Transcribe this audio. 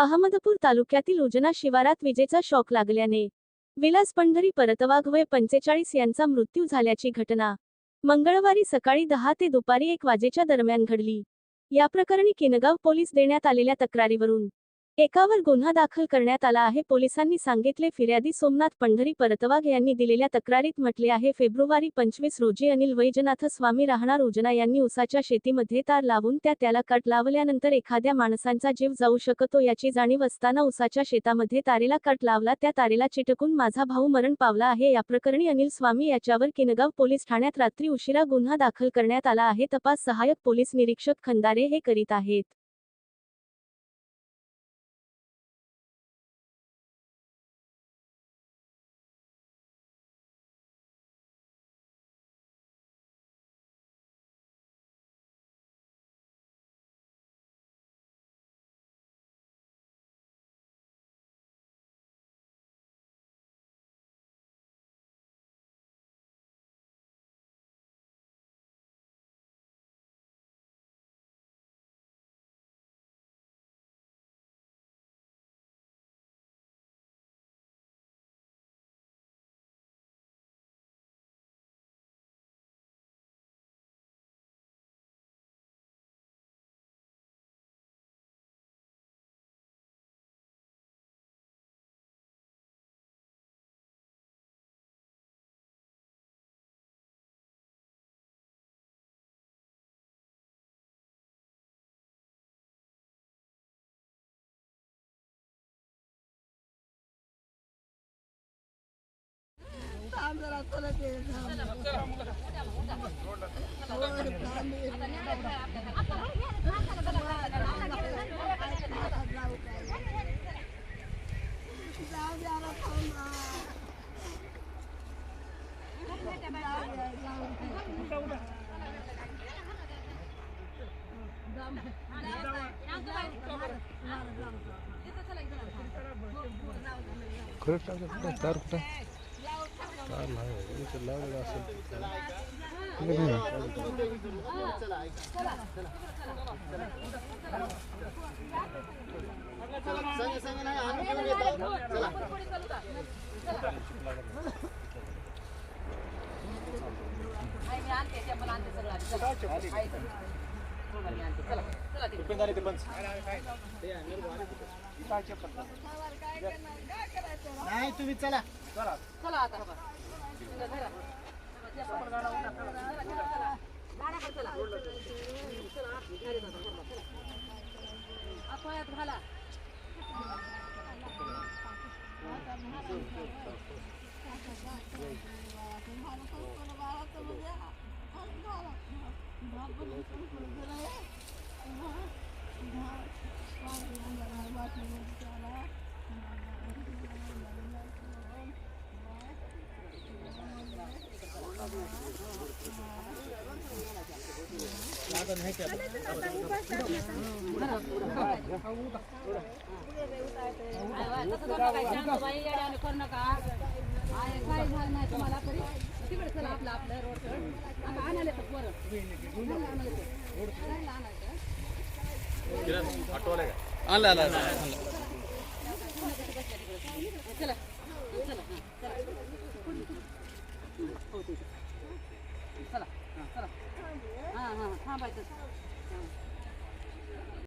अहमदपूर तालुक्यातील उजना शिवारात विजेचा शॉक लागल्याने विलास पंढरी परतवाघ वय 45 यांचा मृत्यू झाल्याची घटना मंगळवारी सकाळी 10 ते दुपारी 1 वाजेच्या दरम्यान घडली। या प्रकरणी किनगाव पोलीस देण्यात आलेल्या तक्रारीवरून एकावर गुन्हा दाखल करण्यात आला आहे, पोलिसांनी सांगितले। फिर्यादी सोमनाथ पंढरी परतवाघ यांनी दिलेल्या तक्रारीत म्हटले आहे, फेब्रुवारी 25 रोजी अनिल वैजनाथ स्वामी राहणार उजना यांनी उसाच्या शेतीमध्ये तार लावून त्याला कट लावल्यानंतर एखाद्या माणसांचा जीव जाऊ शकतो याची जाणीव असताना उसाच्या शेतामध्ये तारेला कट लावला, त्या तारेला चिटकून माझा भाऊ मरण पावला आहे। या प्रकरणी अनिल स्वामी याच्यावर किनगाव पोलीस ठाण्यात रात्री उशिरा गुन्हा दाखल करण्यात आला आहे। तपास सहाय्यक पोलीस निरीक्षक खंदारे हे करीत आहेत। नाही तुम्ही चला चला आता थांबायचं।